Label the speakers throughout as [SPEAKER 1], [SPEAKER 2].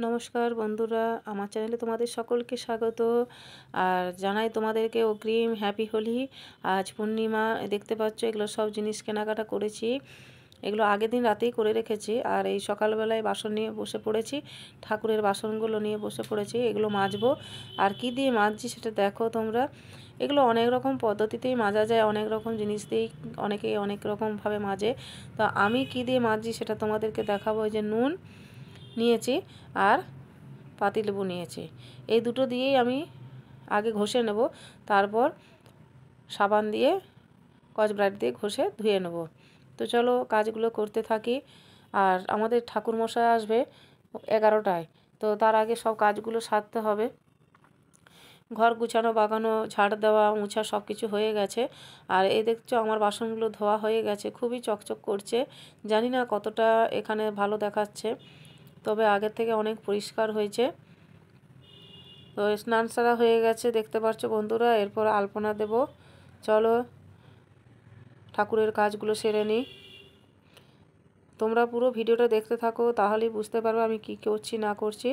[SPEAKER 1] নমস্কার বন্ধুরা, আমার চ্যানেলে তোমাদের সকলকে স্বাগত। আর জানাই তোমাদেরকে অগ্রিম হ্যাপি হোলি। আজ পূর্ণিমা, দেখতে পাচ্ছ এগুলো সব জিনিস কেনাকাটা করেছি। এগুলো আগের দিন রাতেই করে রেখেছি। আর এই সকালবেলায় বাসন নিয়ে বসে পড়েছি, ঠাকুরের বাসনগুলো নিয়ে বসে পড়েছি। এগুলো মাজবো। আর কি দিয়ে মাজছি সেটা দেখো তোমরা। এগুলো অনেক রকম পদ্ধতিতেই মাজা যায়, অনেক রকম জিনিস দিয়েই অনেকেই অনেক রকমভাবে মাজে। তো আমি কি দিয়ে মাজছি সেটা তোমাদেরকে দেখাবো। এই যে নুন নিয়েছি আর পাতিলেবু নিয়েছি, এই দুটো দিয়েই আমি আগে ঘষে নেব, তারপর সাবান দিয়ে স্কচব্রাইট দিয়ে ঘষে ধুয়ে নেব। তো চলো কাজগুলো করতে থাকি। আর আমাদের ঠাকুরমশাই আসবে 11টায়, তো তার আগে সব কাজগুলো সারতে হবে। ঘর গুছানো, বাগানো, ঝাড় দেওয়া, মুছা সব কিছু হয়ে গেছে। আর এই দেখছো আমার বাসনগুলো ধোয়া হয়ে গেছে, খুবই চকচক করছে। জানি না কতটা এখানে ভালো দেখাচ্ছে, তবে আগের থেকে অনেক পরিষ্কার হয়েছে। তো স্নান সারা হয়ে গেছে দেখতে পাচ্ছ বন্ধুরা। এরপর আলপনা দেব। চলো ঠাকুরের কাজগুলো সেরে নিই। তোমরা পুরো ভিডিওটা দেখতে থাকো, তাহলেই বুঝতে পারবে আমি কি করছি না করছি।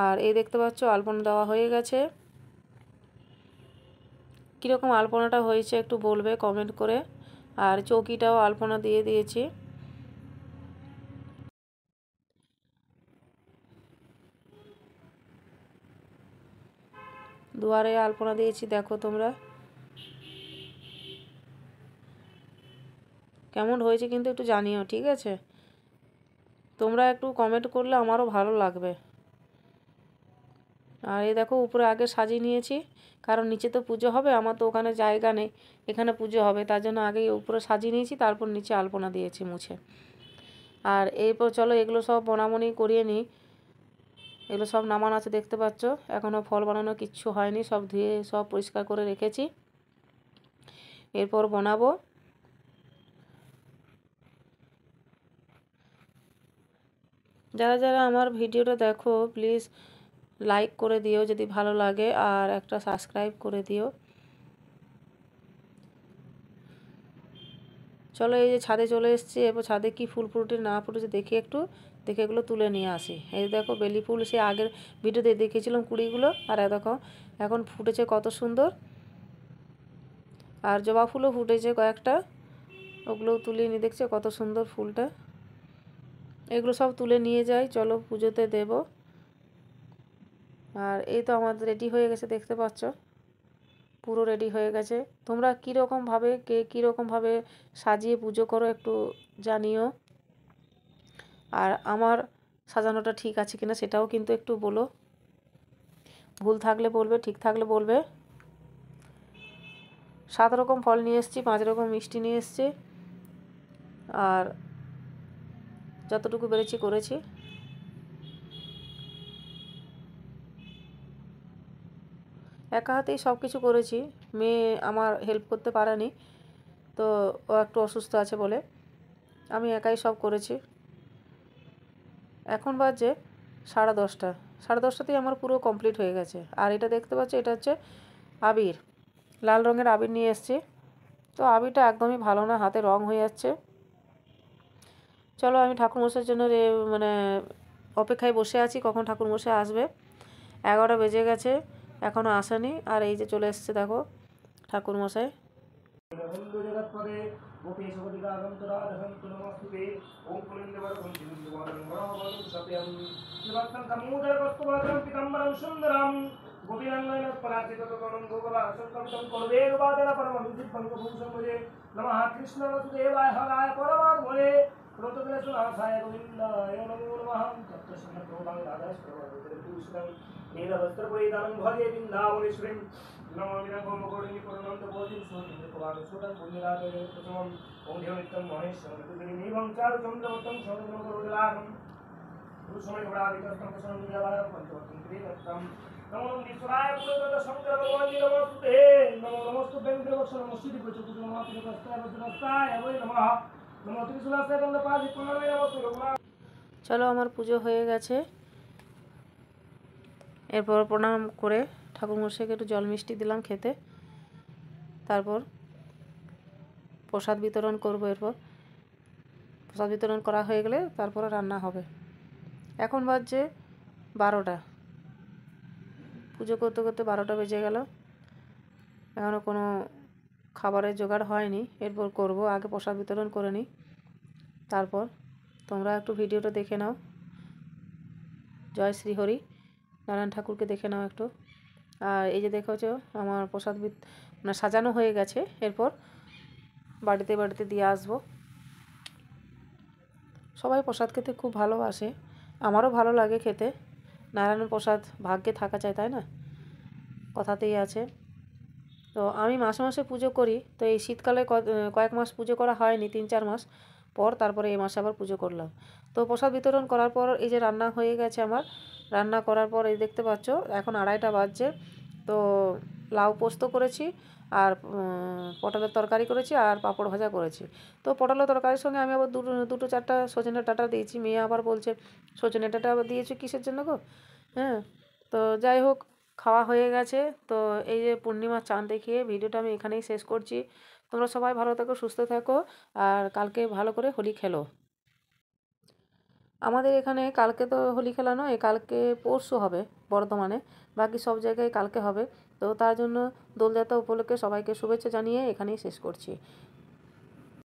[SPEAKER 1] আর এই দেখতে পাচ্ছ আলপনা দেওয়া হয়ে গেছে। কীরকম আলপনাটা হয়েছে একটু বলবে কমেন্ট করে। আর চৌকিটাও আলপনা দিয়ে দিয়েছি। দুয়ারে আলপনা দিয়েছি, দেখো তোমরা কেমন হয়েছে কিন্তু একটু জানিও, ঠিক আছে? তোমরা একটু কমেন্ট করলে আমারও ভালো লাগবে। আর এই দেখো উপরে আগে সাজিয়ে নিয়েছি, কারণ নিচে তো পুজো হবে, আমার তো ওখানে জায়গা নেই, এখানে পুজো হবে, তার জন্য আগে উপরে সাজিয়ে নিয়েছি, তারপর নিচে আলপনা দিয়েছি মুছে। আর এরপর চলো এগুলো সব বনাবনি করিয়ে নিই। এগুলো সব নামানো আছে দেখতে পাচ্ছ, এখনও ফল বানানো কিচ্ছু হয়নি, সব ধুয়ে সব পরিষ্কার করে রেখেছি। এরপর বানাবো। যারা যারা আমার ভিডিওটা দেখো প্লিজ লাইক করে দিও যদি ভালো লাগে, আর একটা সাবস্ক্রাইব করে দিও। চলো এই যে ছাদে চলে এসেছি। এরপর ছাদে কি ফুল ফুটে না ফুটেছে দেখি, একটু দেখে এগুলো তুলে নিয়ে আসি। এই দেখো বেলি ফুল, সে আগের ভিডিওতে দেখেছিলাম কুড়িগুলো, আর দেখো এখন ফুটেছে কত সুন্দর। আর জবা ফুলও ফুটেছে কয়েকটা, ওগুলোও তুলে নিয়ে দেখছে কত সুন্দর ফুলটা। এগুলো সব তুলে নিয়ে যাই, চলো পুজোতে দেব। আর এই তো আমাদের রেডি হয়ে গেছে দেখতে পাচ্ছ, পুরো রেডি হয়ে গেছে। তোমরা কীরকমভাবে কে কীরকমভাবে সাজিয়ে পুজো করো একটু জানিও। আর আমার সাজানোটা ঠিক আছে কিনা সেটাও কিন্তু একটু বলো, ভুল থাকলে বলবে, ঠিক থাকলে বলবে। 7 রকম ফল নিয়ে এসেছি, 5 রকম মিষ্টি নিয়ে এসেছি, আর যতটুকু পেরেছি করেছি। একা হাতেই সব কিছু করেছি, মেয়ে আমার হেল্প করতে পারেনি, তো ও একটু অসুস্থ আছে বলে আমি একাই সব করেছি। এখন বাজে 10:30, 10:30তেই আমার পুরো কমপ্লিট হয়ে গেছে। আর এটা দেখতে পাচ্ছ, এটা হচ্ছে আবির, লাল রঙের আবির নিয়ে এসেছি। তো আবিরটা একদমই ভালো না, হাতে রং হয়ে যাচ্ছে। চলো আমি ঠাকুরমশাইয়ের জন্য মানে অপেক্ষায় বসে আছি কখন ঠাকুরমশাই আসবে। 11টা বেজে গেছে, এখনও আসেনি। আর এই যে চলে এসছে দেখো ঠাকুরমশাই। চলো আমার পুজো হয়ে গেছে। এরপর প্রণাম করে ঠাকুরমশাইকে একটু জল মিষ্টি দিলাম খেতে, তারপর প্রসাদ বিতরণ করব। এরপর প্রসাদ বিতরণ করা হয়ে গেলে তারপরে রান্না হবে। এখন বাজছে 12টা, পুজো করতে করতে 12টা বেজে গেল। এখনও কোনো খাবারের জোগাড় হয়নি, এরপর করব। আগে প্রসাদ বিতরণ করে নিই, তারপর তোমরা একটু ভিডিওটা দেখে নাও। জয় শ্রী হরি, নারায়ণ ঠাকুরকে দেখে নাও একটু। আর এই যে দেখেছো আমার প্রসাদ মানে সাজানো হয়ে গেছে, এরপর বাড়িতে বাড়িতে দিয়ে আসবো। সবাই প্রসাদ খেতে খুব ভালোবাসে, আমারও ভালো লাগে খেতে। নারায়ণের প্রসাদ ভাগ্যে থাকা চাই, তাই না? কথাতেই আছে। তো আমি মাসে মাসে পুজো করি, তো এই শীতকালে কয়েক মাস পুজো করা হয়নি, 3-4 মাস পর তারপরে এই মাসে আবার পুজো করলাম। তো প্রসাদ বিতরণ করার পর এই যে রান্না হয়ে গেছে আমার। রান্না করার পর এই দেখতে পাচ্ছ এখন 2:30টা বাজছে। তো লাউ পোস্ত করেছি, আর পটলের তরকারি করেছি, আর পাঁপড় ভাজা করেছি। তো পটলের তরকারির সঙ্গে আমি আবার দুটো 4টা সজনে ডাঁটা দিয়েছি। মেয়ে আবার বলছে সজনে ডাঁটা আবার দিয়েছো কিসের জন্য গো? হ্যাঁ, তো যাই হোক, খাওয়া হয়ে গেছে। তো এই যে পূর্ণিমার চাঁদ দেখিয়ে ভিডিওটা আমি এখানেই শেষ করছি। তোমরা সবাই ভালো থাকো, সুস্থ থাকো, আর কালকে ভালো করে হোলি খেলো। আমাদের এখানে কালকে তো হোলি খেলা নয়, কালকে পরশু হবে বর্ধমানে, বাকি সব জায়গায় কালকে হবে। তো তার জন্য দোলযাত্রা উপলক্ষে সবাইকে শুভেচ্ছা জানিয়ে এখানেই শেষ করছি।